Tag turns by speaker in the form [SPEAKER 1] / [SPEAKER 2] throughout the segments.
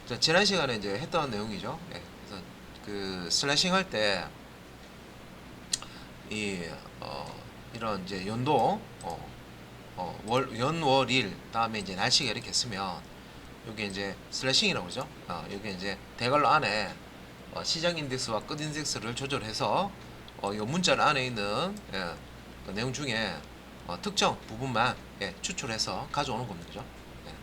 [SPEAKER 1] 자, 지난 시간에 이제 했던 내용이죠. 예, 그래서 그 슬래싱 할 때 이 이런 이제 연도 연월일 다음에 이제 날씨가 이렇게 쓰면 여기 이제 슬래싱이라고 그러죠. 여기 이제 대괄호 안에 시작 인덱스와 끝 인덱스를 조절해서 이 문자 안에 있는 그 내용 중에 특정 부분만 추출해서 가져오는 겁니다. 그죠? 예.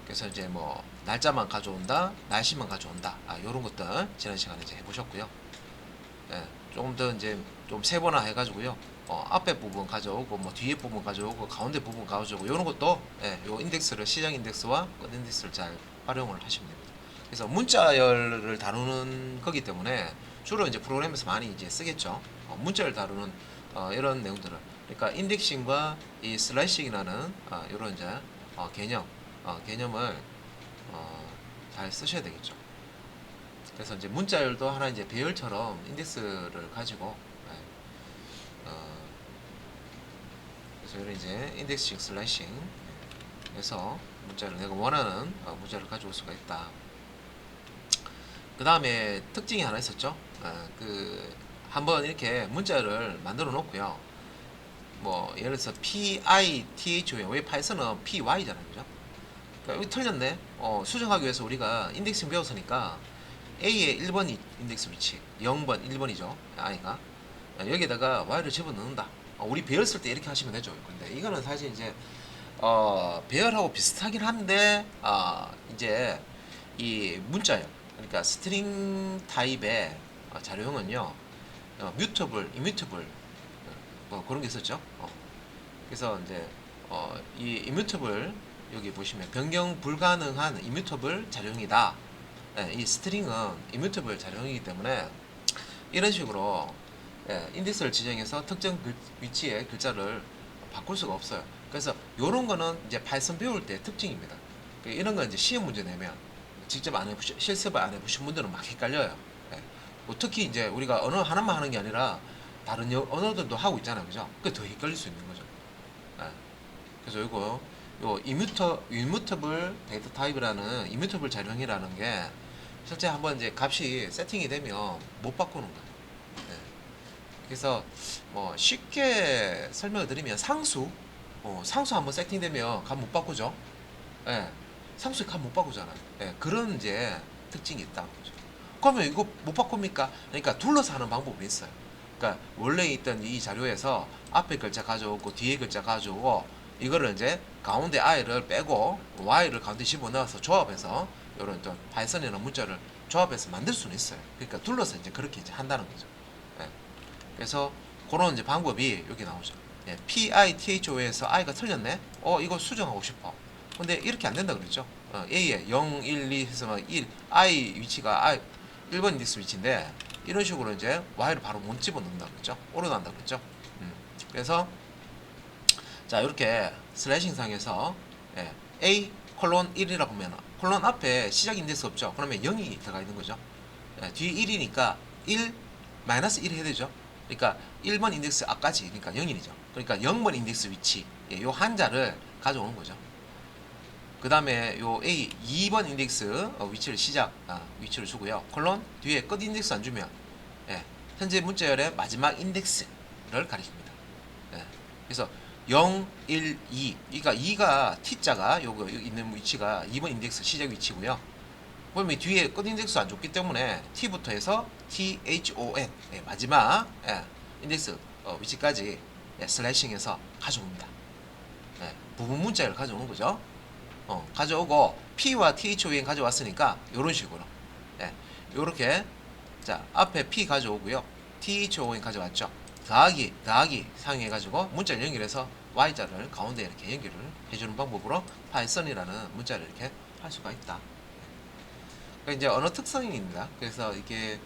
[SPEAKER 1] 그래서 이제 뭐 날짜만 가져온다, 날씨만 가져온다, 이런 것들 지난 시간에 이제 해보셨고요. 예, 조금 더 이제 좀 세분화 해가지고요. 앞에 부분 가져오고, 뭐 뒤에 부분 가져오고, 가운데 부분 가져오고, 이런 것도 요 인덱스를 시작 인덱스와 끝 인덱스를 잘 활용을 하시면 됩니다. 그래서 문자열을 다루는 거기 때문에 주로 이제 프로그램에서 많이 이제 쓰겠죠. 문자열 다루는 이런 내용들을. 그러니까 인덱싱과 이 슬라이싱이라는 이런 이제 개념을 잘 쓰셔야 되겠죠. 그래서 이제 문자열도 하나 이제 배열처럼 인덱스를 가지고 그래서 이런 이제 인덱싱 슬라이싱 해서 문자를 내가 원하는 문자를 가져올 수가 있다. 그 다음에 특징이 하나 있었죠. 그 한번 이렇게 문자를 만들어 놓고요. 뭐 예를 들어서 PITHO 왜 파이썬은 PY잖아요, 그죠? 그러니까 여기 틀렸네. 수정하기 위해서 우리가 인덱싱 배웠으니까 A의 1번 인덱스 위치 0번 1번이죠 I가 여기에다가 Y를 집어넣는다. 우리 배열쓸 때 이렇게 하시면 되죠. 근데 이거는 사실 이제 배열하고 비슷하긴 한데 이제 이 문자열 그러니까 스트링 타입의 자료형은요 뮤터블, 이뮤터블 뭐 그런 게 있었죠. 그래서 이제 이 이뮤터블 여기 보시면 변경 불가능한 이뮤터블 자료형이다. 이 스트링은 이뮤터블 자료형이기 때문에 이런 식으로 인덱스를 지정해서 특정 위치에 글자를 바꿀 수가 없어요. 그래서 이런 거는 이제 파이썬 배울 때 특징입니다. 이런 건 이제 시험 문제 내면 직접 안 해보시, 실습을 안 해보신 분들은 막 헷갈려요. 뭐 특히 이제 우리가 언어 하나만 하는 게 아니라 다른 언어들도 하고 있잖아요, 그죠? 그게 더 헷갈릴 수 있는 거죠. 그래서 이거 요 이뮤터블 데이터 타입이라는 이뮤터블 자료형이라는 게 실제 한번 이제 값이 세팅이 되면 못 바꾸는 거예요. 네. 그래서 뭐 쉽게 설명을 드리면 상수 한번 세팅되면 값 못 바꾸죠. 예. 상수 값 못 바꾸잖아요. 예. 그런 이제 특징이 있다는 거죠. 그러면 이거 못 바꿉니까? 그러니까 둘러서 하는 방법이 있어요. 그러니까 원래 있던 이 자료에서 앞에 글자 가져오고 뒤에 글자 가져오고 이거를 이제 가운데 i를 빼고 y를 가운데 집어넣어서 조합해서 이런 좀 파이썬이나 문자를 조합해서 만들 수는 있어요. 그러니까 둘러서 이제 그렇게 이제 한다는 거죠. 예. 그래서 그런 이제 방법이 여기 나오죠. 예. PITHO에서 i가 틀렸네. 이거 수정하고 싶어. 근데 이렇게 안 된다 그랬죠. A에 0, 1, 2 해서 막 1, I 위치가 1번 인덱스 위치인데 이런 식으로 이제 y를 바로 못 집어넣는다 그랬죠. 오류난다 그랬죠. 그래서 자 이렇게 슬래싱 상에서 A 콜론 1이라고 하면 콜론 앞에 시작 인덱스 없죠. 그러면 0이 들어가 있는 거죠. 뒤에 1이니까 1 마이너스 1 해야 되죠. 그러니까 1번 인덱스 앞까지 그러니까 0이죠. 그러니까 0번 인덱스 위치 요 한자를 가져오는 거죠. 그 다음에 요 A 2번 인덱스 위치를 위치를 주고요. 콜론 뒤에 끝 인덱스 안 주면 현재 문자열의 마지막 인덱스를 가리킵니다. 그래서 0, 1, 2 그러니까 2가 T자가 요거 있는 위치가 2번 인덱스 시작 위치고요. 그러면 뒤에 끝 인덱스 안 줬기 때문에 T부터 해서 THON 마지막 인덱스 위치까지 슬래싱해서 가져옵니다. 부분 문자를 가져오는 거죠. 가져오고 P와 THON 가져왔으니까 요런 식으로 요렇게 자 앞에 P 가져오고요. THON 가져왔죠. 더하기 사용해가지고 문자를 연결해서 Y자를 가운데 이렇게 연결을 해주는 방법으로 파이썬이라는 문자를 이렇게 할 수가 있다. 그러니까 이제 언어 특성입니다. 그래서 이게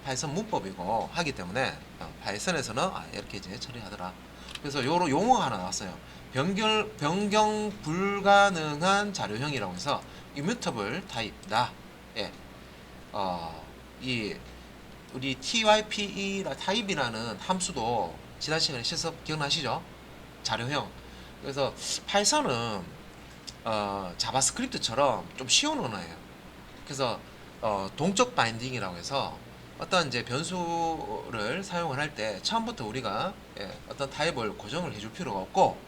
[SPEAKER 1] 파이썬 문법이고 하기 때문에 파이썬에서는 이렇게 이제 처리하더라. 그래서 요런 용어가 하나 나왔어요. 변경 불가능한 자료형이라고 해서 immutable 타입이다. 이 우리 type 타입이라는 함수도 지난 시간에 실습 기억나시죠? 자료형. 그래서 파이썬은 자바스크립트처럼 좀 쉬운 언어예요. 그래서 동적 바인딩이라고 해서 어떤 이제 변수를 사용을 할 때 처음부터 우리가 어떤 타입을 고정을 해줄 필요가 없고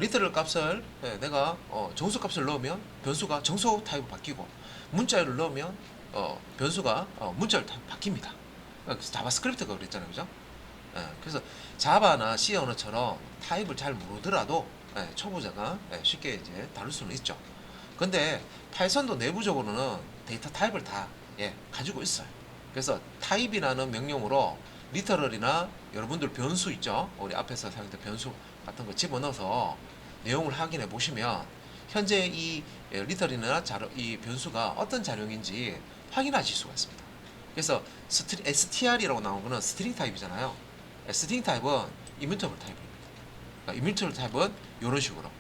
[SPEAKER 1] 리터럴 값을 내가 정수 값을 넣으면 변수가 정수 타입으로 바뀌고 문자열을 넣으면 변수가 문자열 타입 바뀝니다. 그래서 자바스크립트가 그랬잖아요, 그죠? 그래서 자바나 C 언어처럼 타입을 잘 모르더라도 초보자가 쉽게 이제 다룰 수는 있죠. 근데 파이썬도 내부적으로는 데이터 타입을 다 가지고 있어요. 그래서 타입이라는 명령으로 리터럴이나 여러분들 변수 있죠? 우리 앞에서 사용했던 변수 같은 거 집어넣어서 내용을 확인해 보시면 현재 이 리터럴이나 이 변수가 어떤 자료인지 확인하실 수가 있습니다. 그래서 str이라고 나온 거는 스트링 타입이잖아요. 스트링 타입은 이뮤터블 타입입니다. 그러니까 이뮤터블 타입은 이런 식으로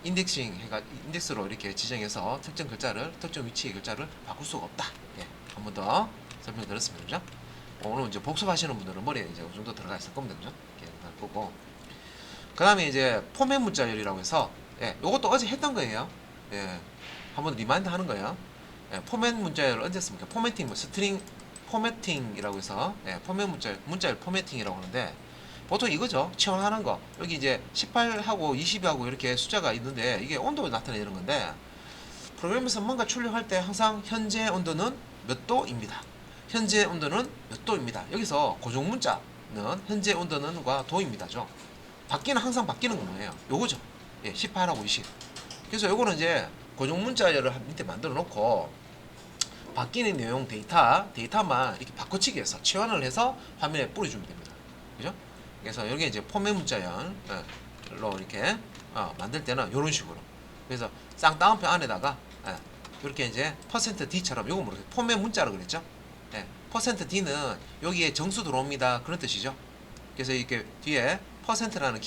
[SPEAKER 1] 인덱싱 해가 인덱스로 이렇게 지정해서 특정 글자를 특정 위치의 글자를 바꿀 수가 없다. 한 번 더 설명드렸습니다. 그죠? 오늘 이제 복습하시는 분들은 머리에 이제 어느 정도 들어가 있을 겁니다. 그죠? 이렇게 할 거고. 그 다음에 이제 포맷 문자열이라고 해서 요것도 어제 했던 거예요. 한번 리마인드 하는 거예요. 포맷 문자열을 언제 씁니까? 포매팅, 스트링 포매팅이라고 해서 포맷 문자열 포매팅이라고 하는데 보통 이거죠. 치환하는 거. 여기 이제 18하고 20하고 이렇게 숫자가 있는데 이게 온도를 나타내는 건데 프로그램에서 뭔가 출력할 때 항상 현재 온도는 몇 도입니다. 현재 온도는 몇 도입니다. 여기서 고정 문자는 현재 온도는과 도입니다죠. 항상 바뀌는 건 뭐예요? 요거죠. 18하고 20. 그래서 요거는 이제 고정 문자열을 밑에 만들어 놓고 바뀌는 내용 데이터만 이렇게 바꿔치기 해서 치환을 해서 화면에 뿌려주면 됩니다. 그죠? 그래서 여기 이제 포맷 문자열로 이렇게 만들 때는 이런 식으로. 그래서 쌍따옴표 안에다가 이렇게 이제 %d처럼 요거 모르겠어요. 포맷 문자라고 그랬죠? %d는 여기에 정수 들어옵니다. 그런 뜻이죠. 그래서 이렇게 뒤에 %라는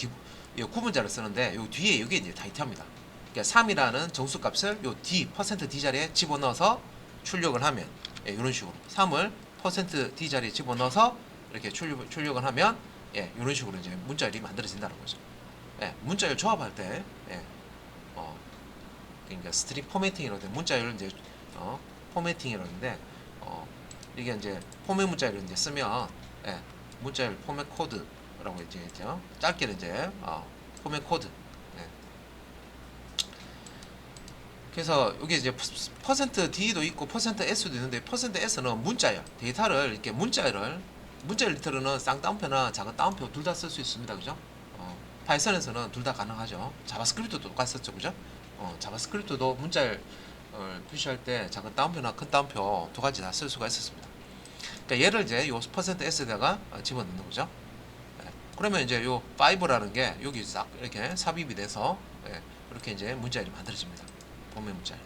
[SPEAKER 1] 구분자를 쓰는데 요 뒤에 이게 이제 타이트합니다. 그러니까 3이라는 정수 값을 요 d %d 자리에 집어넣어서 출력을 하면 이런 식으로 3을 %d 자리에 집어넣어서 이렇게 출력을 하면 이런 식으로 이제 문자열이 만들어진다는 거죠. 문자열 조합할 때 그러니까 스트링 포매팅이라고 문자열을 이제 포매팅이라고 하는데 이게 이제 포맷 문자열을 이제 쓰면 문자열 포맷 코드라고 이제 있죠. 짧게는 이제 포맷 코드. 그래서 여기 이제 %d도 있고 %s도 있는데 %s는 문자열 데이터를 이렇게 문자열 리터럴은 쌍따옴표나 작은 따옴표 둘 다 쓸 수 있습니다. 그죠? 파이썬에서는 둘 다 가능하죠. 자바스크립트도 똑같았죠. 그죠? 자바스크립트도 문자열 표시할 때 작은 따옴표나 큰 따옴표 두 가지 다 쓸 수가 있었습니다. 그러니까 얘를 이제 요 %s에다가 집어넣는 거죠. 그러면 이제 요 5라는 게 여기 싹 이렇게 삽입이 돼서 이렇게 이제 문자열이 만들어집니다. 포맷 문자열.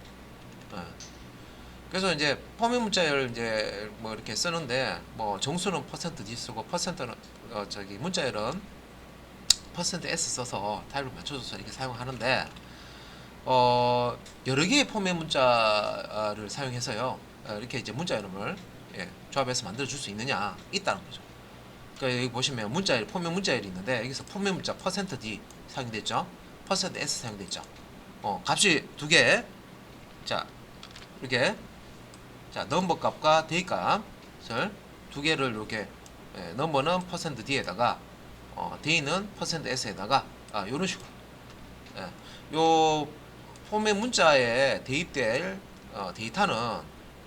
[SPEAKER 1] 그래서 이제 포맷 문자열 이제 뭐 이렇게 쓰는데 뭐 정수는 %d 쓰고 %는 저기 문자열은 %s 써서 타입을 맞춰줘서 이렇게 사용하는데 여러 개의 포맷 문자를 사용해서요 이렇게 이제 문자 이름을 조합해서 만들어 줄 수 있느냐 있다는 거죠. 그러니까 여기 보시면 문자열 포맷 문자열이 있는데 여기서 포맷 문자 %d 사용됐죠, %s 사용됐죠. 값이 두 개. 자 이렇게 넘버 값과 데이 값을 두 개를 이렇게 넘버는 %d에다가 데이는 %s에다가 이런 식으로 요 포맷 문자에 대입될 데이터는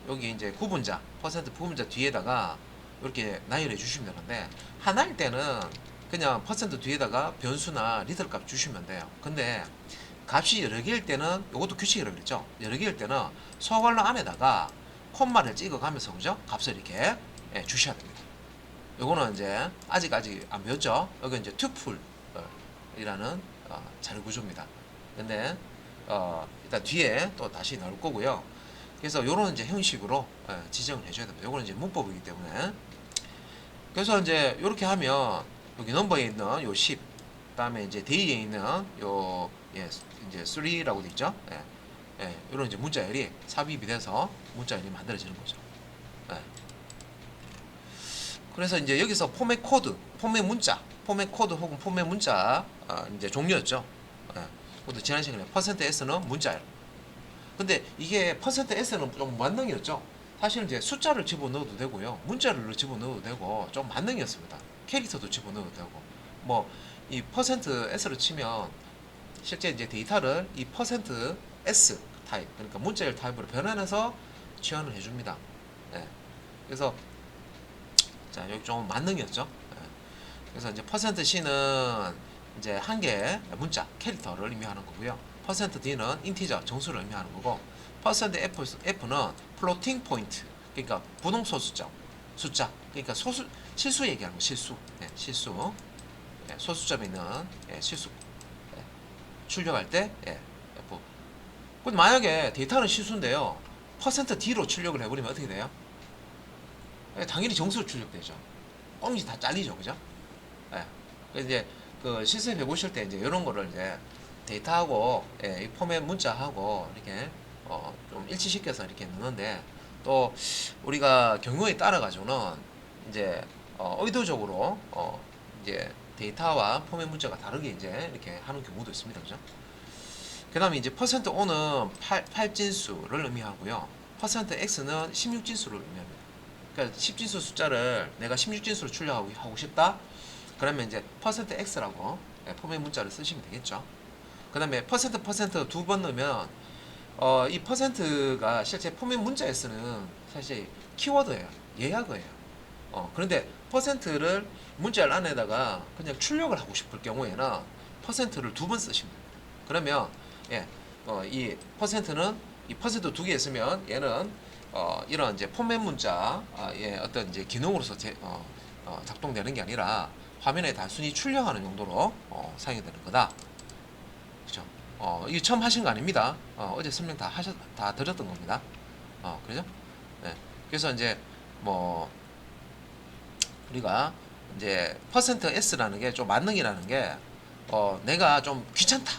[SPEAKER 1] 여기 이제 구분자 %부분자 뒤에다가 이렇게 나열해 주시면 되는데 하나일 때는 그냥 %뒤에다가 변수나 리터럴 값 주시면 돼요. 근데 값이 여러 개일 때는 이것도 규칙이라고 그랬죠. 여러 개일 때는 소괄호 안에다가 콤마를 찍어가면서 그죠? 값을 이렇게 주셔야 됩니다. 요거는 이제 아직 안 배웠죠. 여기 이제 투플이라는 자료 구조입니다. 근데 일단 뒤에 또 다시 나올 거고요. 그래서 요런 이제 형식으로 지정을 해줘야 됩니다. 요거는 이제 문법이기 때문에. 그래서 이제 요렇게 하면 여기 넘버에 있는 요 10, 그다음에 이제 데이에 있는 요 이제 3라고 돼 있죠. 요런 이제 문자열이 삽입이 돼서 문자열이 만들어지는 거죠. 그래서 이제 여기서 포맷 코드, 포맷 문자, 포맷 코드 혹은 포맷 문자 이제 종류였죠. 그것도 지난 시간에 %s는 문자열. 근데 이게 %s는 좀 만능이었죠. 사실은 이제 숫자를 집어넣어도 되고요, 문자를 집어넣어도 되고 좀 만능이었습니다. 캐릭터도 집어넣어도 되고, 뭐 이 %s를 치면 실제 이제 데이터를 이 %s 타입, 그러니까 문자열 타입으로 변환해서 취환을 해줍니다. 예. 그래서 자, 여기 좀 만능이었죠. 예. 그래서 이제 %c는 이제 한 개의 문자 캐릭터를 의미하는 거고요. %d는 인티저 정수를 의미하는 거고, %f는 플로팅 포인트, 그러니까 부동소 숫자, 그러니까 실수 얘기하는 거, 실수. 예, 실수. 예, 소수점에 있는 실수. 예, 출력할 때 f. 근데 만약에 데이터는 실수인데요, %d로 출력을 해버리면 어떻게 돼요? 예, 당연히 정수로 출력되죠. 꽁지 다 잘리죠, 그죠? 예. 그래서 이제 그 실습해 보실 때 이제 이런 거를 이제 데이터하고 이 포맷 문자하고 이렇게 좀 일치시켜서 이렇게 넣는데, 또 우리가 경우에 따라 가지고는 이제 의도적으로 이제 데이터와 포맷 문자가 다르게 이제 이렇게 하는 경우도 있습니다, 그죠? 그다음에 이제 %o는 8진수를 의미하고요, %x는 16진수를 의미합니다. 그러니까 10진수 숫자를 내가 16진수로 출력하고 싶다. 그러면 이제 %x라고 포맷 문자를 쓰시면 되겠죠. 그 다음에 %% 두 번 넣으면 이 %가 실제 포맷 문자에 쓰는 사실 키워드예요. 예약어예요. 그런데 %를 문자열 안에다가 그냥 출력을 하고 싶을 경우에는 %를 두 번 쓰시면 됩니다. 그러면 이 %는 이 %두 개 있으면 얘는 이런 이제 포맷 문자의 어떤 이제 기능으로서 작동되는 게 아니라 화면에 단순히 출력하는 용도로 사용이 되는 거다. 그죠? 이게 처음 하신 거 아닙니다. 어제 설명 다 드렸던 겁니다. 그죠? 네. 그래서 이제 뭐 우리가 이제 %s라는 게 좀 만능이라는 게 내가 좀 귀찮다.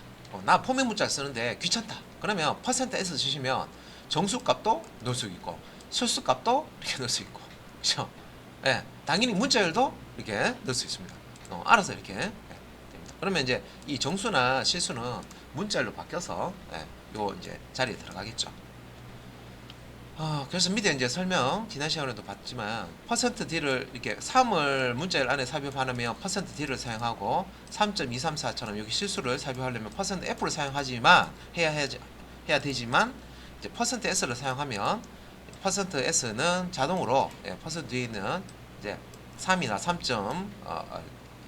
[SPEAKER 1] 나 포맷 문자 쓰는데 귀찮다. 그러면 %s 쓰시면 정수값도 넣을 수 있고 실수값도 이렇게 넣을 수 있고, 그죠? 예, 당연히 문자열도 이렇게 넣을 수 있습니다. 알아서 이렇게 됩니다. 그러면 이제 이 정수나 실수는 문자열로 바뀌어서 요 이제 자리에 들어가겠죠. 그래서 밑에 이제 설명 지난 시간에도 봤지만 %d를 이렇게 3을 문자열 안에 삽입하려면 %d를 사용하고 3.234처럼 여기 실수를 삽입하려면 %f를 사용하지만 해야 되지만 이제 %s를 사용하면 %s는 자동으로 %d는 이제 3이나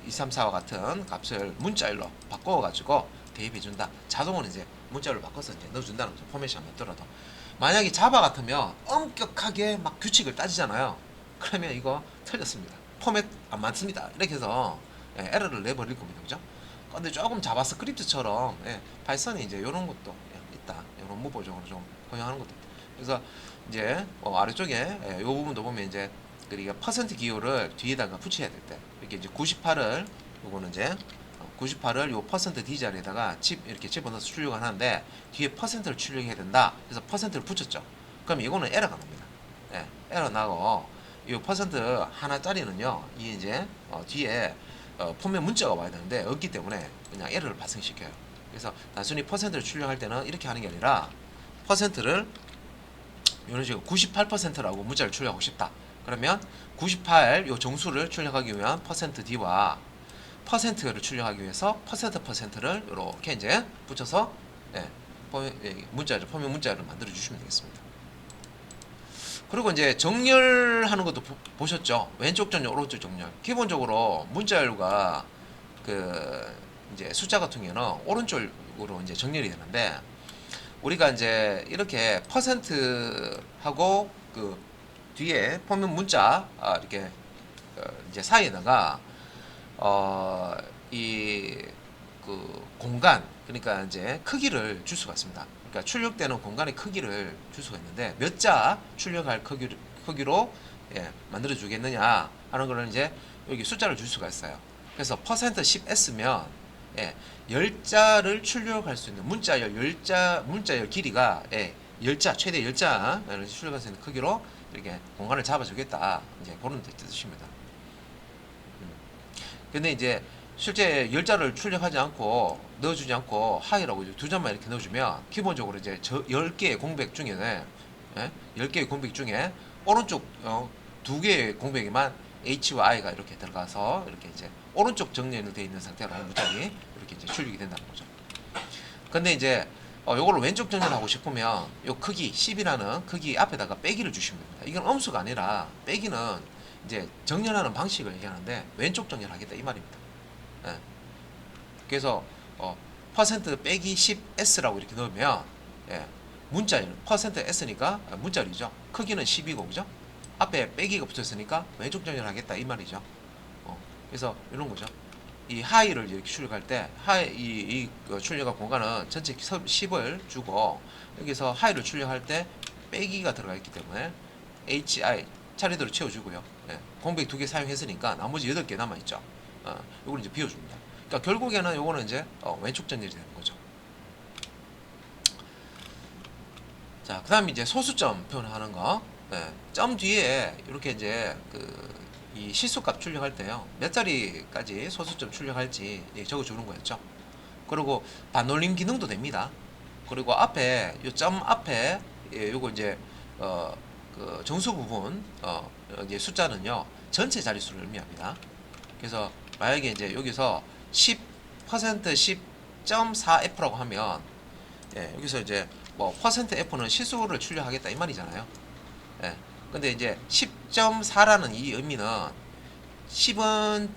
[SPEAKER 1] 3.234와 같은 값을 문자열로 바꿔가지고 대입해준다. 자동으로 이제 문자열로 바꿔서 이제 넣어준다는 거죠. 포맷이 안 맞더라도. 만약에 자바 같으면 엄격하게 막 규칙을 따지잖아요. 그러면 이거 틀렸습니다. 포맷 안 맞습니다. 이렇게 해서 에러를 내버릴 겁니다. 그죠? 근데 조금 자바스크립트처럼 파이썬이 이제 이런 것도 있다. 이런 무보적으로 좀 허용하는 것도 있다. 그래서 이제 아래쪽에 이 부분도 보면 이제 우리가 퍼센트 기호를 뒤에다가 붙여야 될 때 이렇게 이제 98을 요거는 이제 98을 요 퍼센트 D 자리에다가 이렇게 집어넣어서 출력을 하는데 뒤에 퍼센트를 출력해야 된다. 그래서 퍼센트를 붙였죠. 그럼 이거는 에러가 납니다. 에러 나고 이 퍼센트 하나짜리는요, 이 이제 뒤에 포맷 문자가 와야 되는데 없기 때문에 그냥 에러를 발생시켜요. 그래서 단순히 퍼센트를 출력할 때는 이렇게 하는 게 아니라 퍼센트를 이런 식으로 98%라고 문자를 출력하고 싶다. 그러면 98 요 정수를 출력하기 위한 %d와 %를 출력하기 위해서 %를 이렇게 이제 붙여서 포맷 문자를 만들어 주시면 되겠습니다. 그리고 이제 정렬하는 것도 보셨죠? 왼쪽 정렬, 오른쪽 정렬. 기본적으로 문자열과 그 이제 숫자 같은 경우는 오른쪽으로 이제 정렬이 되는데, 우리가 이제 이렇게 %하고 그 뒤에 포맷 문자 이렇게 이제 사이에다가 이 그 공간, 그러니까 이제 크기를 줄 수가 있습니다. 그러니까 출력되는 공간의 크기를 줄 수가 있는데 몇 자 출력할 크기로 만들어 주겠느냐 하는 거는 이제 여기 숫자를 줄 수가 있어요. 그래서 %10s면 10자를 출력할 수 있는 문자열 길이가 10자, 최대 10자를 출력할 수 있는 크기로 이렇게 공간을 잡아주겠다. 이제 그런 뜻입니다. 근데 이제 실제 열자를 출력하지 않고 넣어주지 않고 하이라고 이제 두 잔만 이렇게 넣어주면 기본적으로 이제 10개의 공백 중에 10개의 공백 중에 오른쪽 두 개의 공백에만 H와 I가 이렇게 들어가서 이렇게 이제 오른쪽 정렬이 되어 있는 상태로 문자리 이렇게 이제 출력이 된다는 거죠. 근데 이제 요거를 왼쪽 정렬하고 싶으면 요 크기 10이라는 크기 앞에다가 빼기를 주시면 됩니다. 이건 엄수가 아니라 빼기는 이제 정렬하는 방식을 얘기하는데 왼쪽 정렬하겠다 이 말입니다. 예. 그래서 퍼센트 빼기 10s라고 이렇게 넣으면 문자열 퍼센트 s니까 문자리죠. 크기는 10이고 그죠? 앞에 빼기가 붙었으니까 왼쪽 정렬하겠다 이 말이죠. 그래서 이런 거죠. 이 하이를 이렇게 출력할 때 이 출력할 공간은 전체 10을 주고 여기서 하이를 출력할 때 빼기가 들어가 있기 때문에 HI 차례대로 채워주고요. 공백 2개 사용했으니까 나머지 8개 남아있죠. 요걸 이제 비워줍니다. 그러니까 결국에는 요거는 이제 왼쪽 전열이 되는 거죠. 자, 그 다음에 이제 소수점 표현하는 거. 점 뒤에 이렇게 이제 이 실수값 출력할 때요. 몇 자리까지 소수점 출력할지 적어주는 거였죠. 그리고 반올림 기능도 됩니다. 그리고 앞에 요 점 앞에 요거 이제 그 정수 부분 이제 숫자는요 전체 자릿수를 의미합니다. 그래서 만약에 이제 여기서 10% 10.4F라고 하면 여기서 이제 뭐 %F는 실수를 출력하겠다 이 말이잖아요. 근데 이제 10.4라는 이 의미는 10은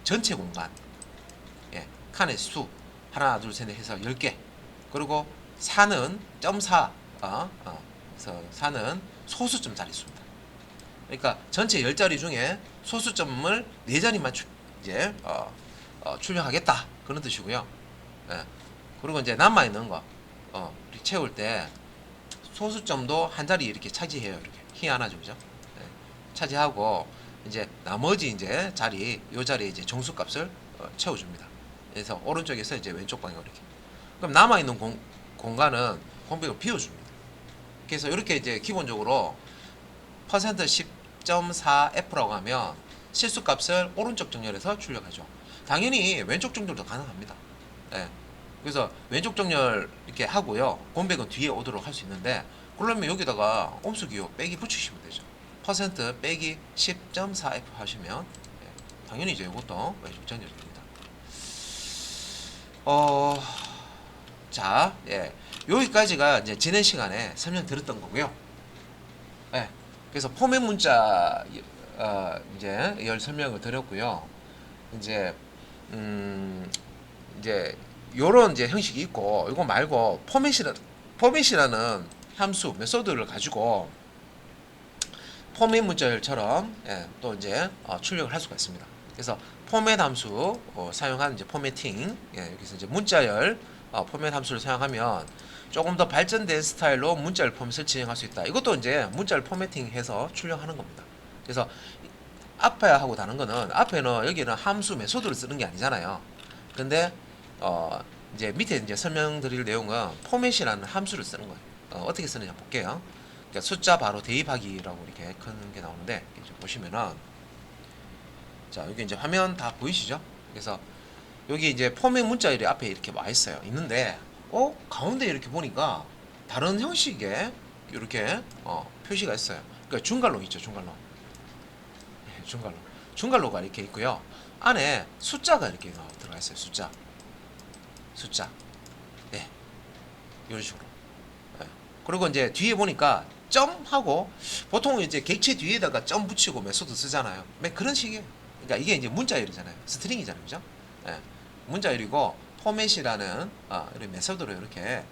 [SPEAKER 1] 전체 공간 칸의 수 하나 둘 셋 넷 해서 10개 그리고 4는 .4 그래서 4는 소수점 자릿수입니다. 그러니까 전체 10자리 중에 소수점을 4자리만 이제 출력하겠다 그런 뜻이고요. 그리고 이제 남아있는 거 이렇게 채울 때 소수점도 한 자리 이렇게 차지해요. 이렇게 희한하죠, 그죠? 차지하고 이제 나머지 이제 자리 요 자리에 이제 정수값을 채워줍니다. 그래서 오른쪽에서 이제 왼쪽 방향으로 이렇게. 그럼 남아 있는 공간은 공백을 비워줍니다. 그래서 이렇게 이제 기본적으로 퍼센트 10.4F라고 하면 실수값을 오른쪽 정렬해서 출력하죠. 당연히 왼쪽 정렬도 가능합니다. 그래서 왼쪽 정렬 이렇게 하고요. 공백은 뒤에 오도록 할 수 있는데 그러면 여기다가 옴수기호 빼기 붙이시면 되죠. 퍼센트 빼기 10.4F 하시면 당연히 이제 이것도 왼쪽 정렬이 됩니다. 자, 여기까지가 이제 지난 시간에 설명드렸던 거고요. 그래서 포맷 문자 이제 열 설명을 드렸고요. 이제 이제 요런 이제 형식이 있고 이거 말고 포맷이라는 함수 메소드를 가지고 포맷 문자열처럼 또 이제 출력을 할 수가 있습니다. 그래서 포맷 함수 사용한 이제 포매팅 여기서 이제 문자열 포맷 함수를 사용하면 조금 더 발전된 스타일로 문자열 포맷을 진행할 수 있다. 이것도 이제 문자열 포매팅해서 출력하는 겁니다. 그래서 앞에 하고 다른 거는 앞에는 여기는 함수 메소드를 쓰는 게 아니잖아요. 근데 이제 밑에 이제 설명드릴 내용은 포맷이라는 함수를 쓰는 거예요. 어떻게 쓰느냐 볼게요. 그러니까 숫자 바로 대입하기라고 이렇게 큰 게 나오는데 이제 보시면은 자 여기 이제 화면 다 보이시죠? 그래서 여기 이제 포맷 문자열이 앞에 이렇게 와 있어요. 있는데 가운데 이렇게 보니까 다른 형식의 이렇게 표시가 있어요. 그러니까 중괄호 있죠, 중괄호. 중괄호가 이렇게 있고요. 안에 숫자가 이렇게 들어가 있어요. 숫자. 이런 식으로. 그리고 이제 뒤에 보니까 점하고 보통 이제 객체 뒤에다가 점 붙이고 메소드 쓰잖아요. 그런 식이에요. 그러니까 이게 이제 문자열이잖아요. 스트링이잖아요, 그죠? 문자열이고 포맷이라는 이런 메소드로 이렇게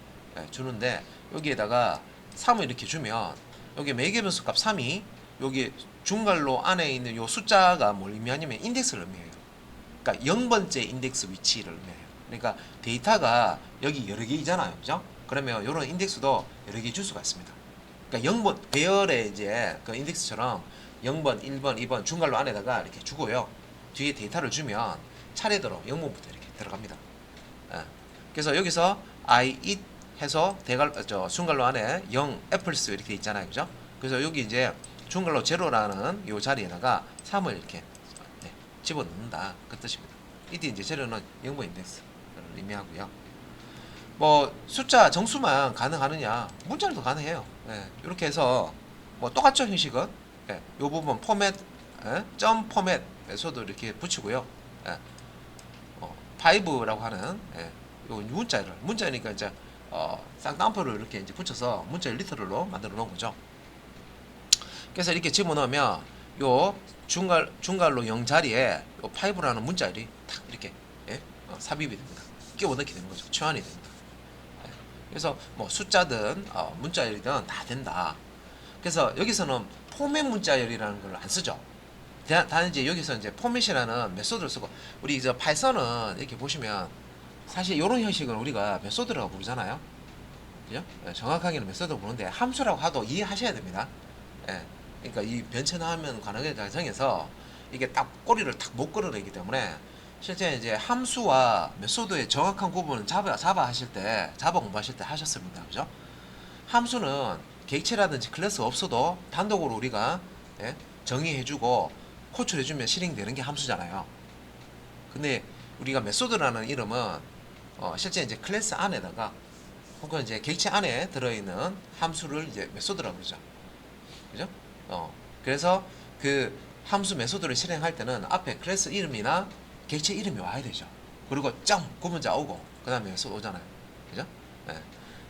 [SPEAKER 1] 주는데 여기에다가 3을 이렇게 주면 여기 매개변수 값 3이 여기 중괄호 안에 있는 요 숫자가 뭘 의미하냐면 인덱스를 의미해요. 그러니까 0번째 인덱스 위치를 의미해요. 그러니까 데이터가 여기 여러 개 있잖아요, 그죠? 그러면 이런 인덱스도 여러 개 줄 수가 있습니다. 그러니까 0번 배열의 이제 그 인덱스처럼 0번, 1번, 2번 중괄호 안에다가 이렇게 주고요. 뒤에 데이터를 주면 차례대로 0번부터 이렇게 들어갑니다. 그래서 여기서 I eat 해서 중괄호 안에 0 apples 이렇게 돼 있잖아요, 그죠? 그래서 여기 이제 중괄호 제로라는 요 자리에다가 3을 이렇게 집어넣는다 그 뜻입니다. 이때 이제 재료는 영번 인덱스를 의미하고요. 뭐 숫자 정수만 가능하느냐, 문자로도 가능해요. 예, 이렇게 해서 뭐 똑같죠 형식은. 예, 요 부분 포맷, 점 포맷 메소드 이렇게 붙이고요. 예, 5라고 하는 요 문자니까 이제 쌍따옴표를 이렇게 이제 붙여서 문자를 리터럴로 만들어 놓은 거죠. 그래서 이렇게 집어넣으면 요 중괄로 0 자리에 요 5라는 문자열이 탁 이렇게 삽입이 됩니다. 끼워 넣게 되는 거죠. 치환이 됩니다. 그래서 뭐 숫자든 문자열이든 다 된다. 그래서 여기서는 포맷 문자열이라는 걸 안 쓰죠. 단지 여기서 이제 포맷이라는 메소드를 쓰고, 우리 저 파이썬은 이렇게 보시면 사실 이런 형식을 우리가 메소드라고 부르잖아요. 그죠? 정확하게는 메소드 부르는데 함수라고 하도 이해하셔야 됩니다. 예. 그러니까 이 변체 나오면 관하게 정해서 이게 딱 꼬리를 탁 못 끌어내기 때문에 실제 이제 함수와 메소드의 정확한 구분은 자바 하실 때, 자바 공부하실 때 하셨습니다. 그죠? 함수는 객체라든지 클래스 없어도 단독으로 우리가 정의해주고 호출해주면 실행되는 게 함수잖아요. 근데 우리가 메소드라는 이름은 실제 이제 클래스 안에다가 혹은 이제 객체 안에 들어있는 함수를 이제 메소드라고 그러죠. 그죠? 그래서 그 함수 메소드를 실행할 때는 앞에 클래스 이름이나 객체 이름이 와야 되죠. 그리고 점 구문자 오고 그 다음에 메소드 오잖아요. 그죠? 네.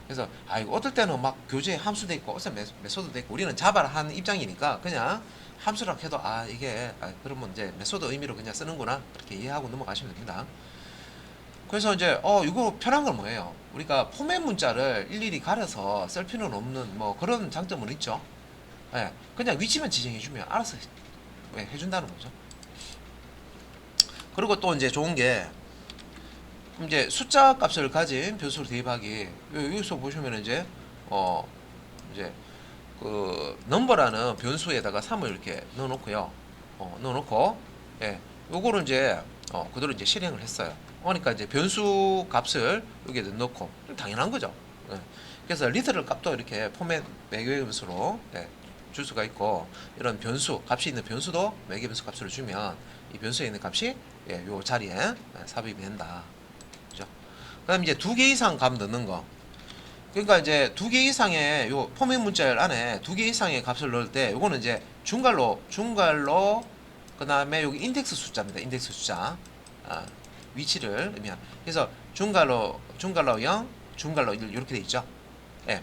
[SPEAKER 1] 그래서 이거 어떨 때는 막 교재에 함수도 있고 어서 메소드도 있고, 우리는 자바를 한 입장이니까 그냥 함수라고 해도 이게 그러면 이제 메소드 의미로 그냥 쓰는구나 그렇게 이해하고 넘어가시면 됩니다. 그래서 이제 이거 편한 건 뭐예요? 우리가 포맷 문자를 일일이 가려서 쓸 필요는 없는 뭐 그런 장점은 있죠. 예, 그냥 위치만 지정해주면 알아서 해준다는 거죠. 그리고 또 이제 좋은 게 이제 숫자 값을 가진 변수를 대입하기, 여기서 보시면 이제 이제 그 넘버라는 변수에다가 3을 이렇게 넣어놓고요. 넣어놓고 요거를 이제 그대로 이제 실행을 했어요. 그러니까 이제 변수 값을 여기에 넣고 당연한 거죠. 예. 그래서 리터럴 값도 이렇게 포맷 매개 변수로 줄 수가 있고, 이런 변수 값이 있는 변수도 매개 변수 값을 주면 이 변수에 있는 값이 요 자리에 삽입이 된다. 그죠? 그다음 이제 2개 이상 값 넣는 거. 그러니까 이제 2개 이상의 요 포맷 문자열 안에 2개 이상의 값을 넣을 때 요거는 이제 중괄로 그다음에 여기 인덱스 숫자입니다. 인덱스 숫자. 위치를 의미한. 그래서 중괄로 0, 중괄로 1 이렇게 돼 있죠.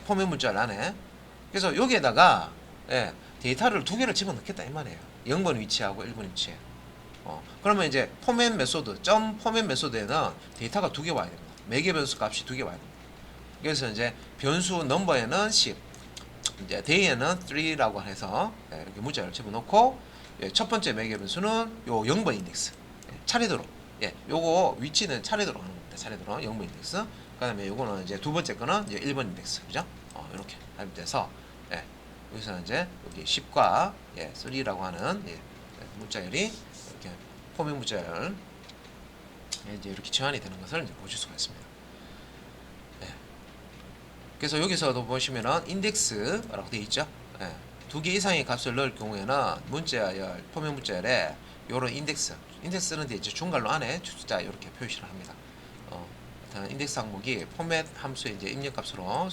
[SPEAKER 1] 포맷 문자열 안에. 그래서 여기에다가 데이터를 2개를 집어넣겠다 이 말이에요. 0번 위치하고 1번 위치에. 그러면 이제 포맷 메소드, 점 포맷 메소드에는 데이터가 2개 와야 됩니다. 매개 변수 값이 2개 와야 됩니다. 그래서 이제 변수 넘버에는 10, 이제 데이에는 3라고 해서 이렇게 문자를 집어넣고, 첫 번째 매개 변수는 요 0번 인덱스 차례대로, 요거 위치는 차례대로 하는 겁니다. 차례대로 0번 인덱스. 그다음에 요거는 이제 두 번째 거는 이제 1번 인덱스, 그죠? 이렇게 합돼서 여기서는 이제 여기 10과 3라고 하는 문자열이 이렇게 포맷 문자열 이제 이렇게 치환이 되는 것을 이제 보실 수가 있습니다. 그래서 여기서도 보시면은 인덱스라고 되어 있죠. 2개 이상의 값을 넣을 경우에는 문자열, 포맷 문자열에 요런 인덱스는 이제 중괄로 안에 숫자 이렇게 표시를 합니다. 인덱스 항목이 포맷 함수의 이제 입력값으로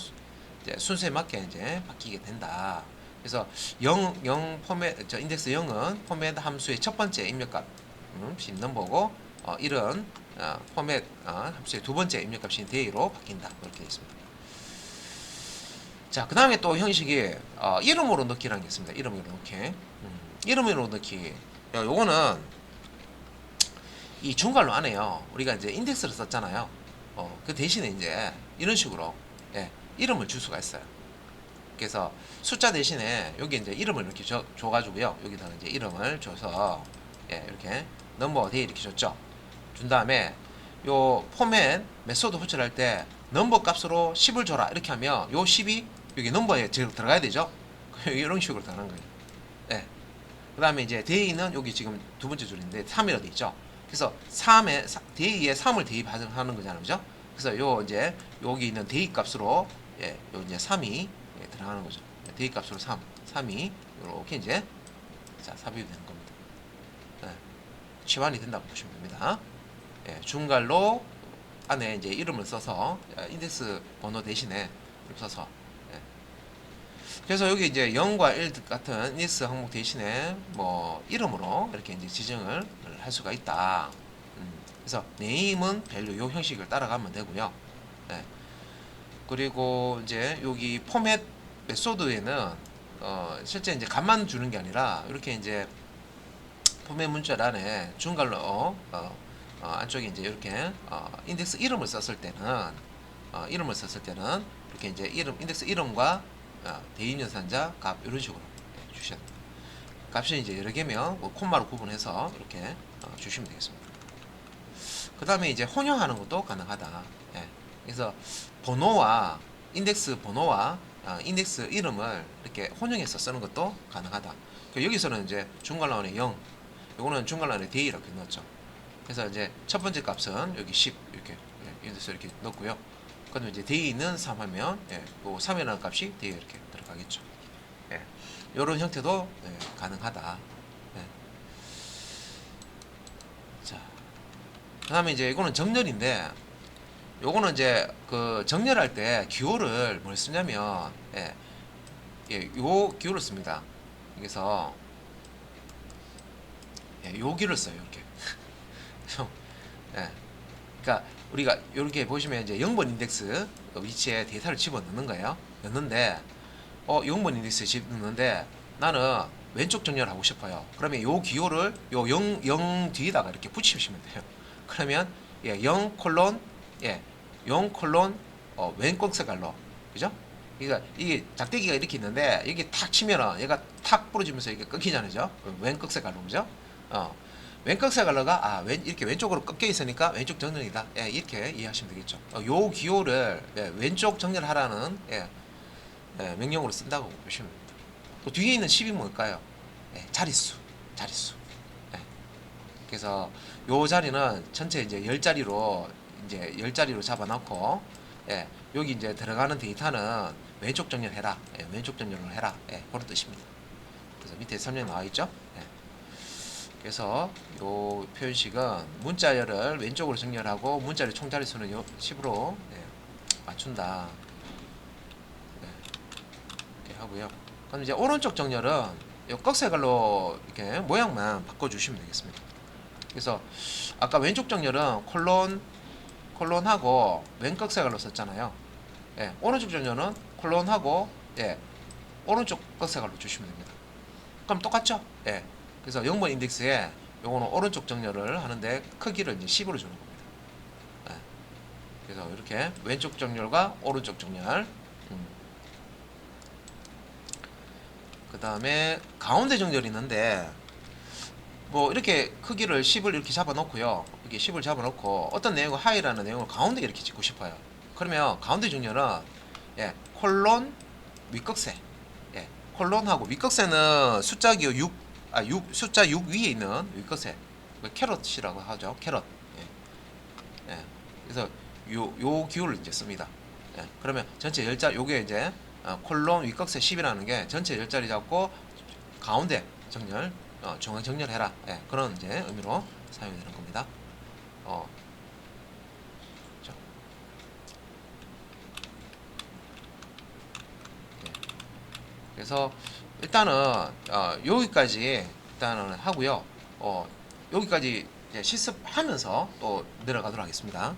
[SPEAKER 1] 이제 순서에 맞게 이제 바뀌게 된다. 그래서 0 포맷, 인덱스 0은 포맷 함수의 첫 번째 입력값, 넘버고, 1은 포맷 함수의 두 번째 입력값인 데이로 바뀐다. 이렇게 되어 있습니다. 자, 그 다음에 또 형식이 이름으로 넣기라는 게 있습니다. 이름으로 넣기. 이름으로 넣기. 요거는 이 중괄로 안에요. 우리가 이제 인덱스를 썼잖아요. 그 대신에 이제 이런 식으로 이름을 줄 수가 있어요. 그래서 숫자 대신에 여기 이제 이름을 이렇게 줘가지고요. 여기다가 이제 이름을 줘서 이렇게 넘버 데이 이렇게 줬죠. 준 다음에 요 포맷 메소드 호출할 때 넘버 값으로 10을 줘라 이렇게 하면 요 10이 여기 넘버에 들어가야 되죠. 이런 식으로 들어가는 거예요. 그 다음에 이제 데이는 여기 지금 두 번째 줄인데 3이라고 돼 있죠. 그래서 3에 데이에 3을 대입하는 거잖아요, 그죠? 그래서 요 이제 여기 있는 데이 값으로 요 이제 3이 들어가는 거죠. 데이 값으로 3이 이렇게 이제 삽입이 되는 겁니다. 치환이 된다고 보시면 됩니다. 예, 중괄호 안에 이제 이름을 써서 인덱스 번호 대신에 이름 써서 예. 그래서 여기 이제 0과 1 같은 인덱스 항목 대신에 뭐 이름으로 이렇게 이제 지정을 할 수가 있다. 그래서 네임은 밸류 요 형식을 따라가면 되고요. 예. 그리고 이제 여기 포맷 메소드에는 실제 이제 값만 주는 게 아니라 이렇게 이제 포맷 문자란에 중괄호 안쪽에 이제 이렇게 인덱스 이름을 썼을 때는 이렇게 이제 인덱스 이름과 대입연산자 값 이런 식으로 주셔야 됩니다. 값이 이제 여러 개면 뭐 콤마로 구분해서 이렇게 주시면 되겠습니다. 그 다음에 이제 혼용하는 것도 가능하다. 예. 그래서 번호와 인덱스 번호와 인덱스 이름을 이렇게 혼용해서 쓰는 것도 가능하다. 여기서는 이제 중괄호안에 0, 요거는 중괄호안에 대이라고 넣었죠. 그래서 이제 첫 번째 값은 여기 10 이렇게 인덱스 이렇게 넣고요. 그다음에 이제 대이는 3 하면 요 3이라는 값이 대이 이렇게 들어가겠죠. 예. 이런 형태도 가능하다. 예. 자, 그다음에 이제 이거는 정렬인데, 요거는 이제 그 정렬할 때 기호를 뭘 쓰냐면 요 기호를 씁니다. 그래서 요 기호를 써요. 이렇게. 예. 그러니까 우리가 이렇게 보시면 이제 0번 인덱스 위치에 데이터를 집어 넣는 거예요. 넣는데 0번 인덱스에 집어 넣는데 나는 왼쪽 정렬하고 싶어요. 그러면 요 기호를 요 0 뒤에다가 이렇게 붙이시면 돼요. 그러면 0 콜론 0 콜론 왼쪽 색깔로, 그죠? 그러니까 이게 작대기가 이렇게 있는데 여기 탁 치면은 얘가 탁 부러지면서 이게 끊기잖아요. 왼쪽 색깔로, 그죠? 왼쪽 색깔로가 이렇게 왼쪽으로 꺾여 있으니까 왼쪽 정렬이다. 이렇게 이해하시면 되겠죠. 요 기호를 왼쪽 정렬하라는 명령으로 쓴다고 보시면 됩니다. 또 뒤에 있는 10이 뭘까요? 자릿수. 그래서 요 자리는 전체 이제 10자리로 잡아놓고 여기 이제 들어가는 데이터는 왼쪽 정렬해라. 왼쪽 정렬을 해라. 그런 뜻입니다. 그래서 밑에 설명 나와 있죠. 그래서 요 표현식은 문자열을 왼쪽으로 정렬하고 문자의 총자릿수는 10으로 맞춘다. 이렇게 하고요. 그럼 이제 오른쪽 정렬은 요 꺽쇠갈로 이렇게 모양만 바꿔주시면 되겠습니다. 그래서 아까 왼쪽 정렬은 콜론하고 왼꺽쇠갈로 썼잖아요. 오른쪽 정렬은 콜론하고 오른쪽 꺽쇠갈로 주시면 됩니다. 그럼 똑같죠? 그래서 0번 인덱스에 요거는 오른쪽 정렬을 하는데 크기를 이제 10으로 주는 겁니다. 그래서 이렇게 왼쪽 정렬과 오른쪽 정렬. 그 다음에 가운데 정렬이 있는데 뭐 이렇게 크기를 10을 이렇게 잡아놓고요. 이렇게 10을 잡아놓고 어떤 내용을 하이라는 내용을 가운데 이렇게 찍고 싶어요. 그러면 가운데 정렬은 콜론 윗꺽쇠. 콜론하고 윗꺽쇠는 숫자 기호 숫자 6 위에 있는 윗것에 캐럿이라고 하죠. 캐럿. 그래서 요 기호를 이제 씁니다. 그러면 전체 10자리 요게 이제 콜론 윗꺽쇠 10이라는 게 전체 10자리 잡고 가운데 정렬 중앙 정렬해라. 그런 이제 의미로 사용이 되는 겁니다. 그렇죠. 그래서 일단은 여기까지 일단은 하고요. 여기까지 이제 실습하면서 또 내려가도록 하겠습니다.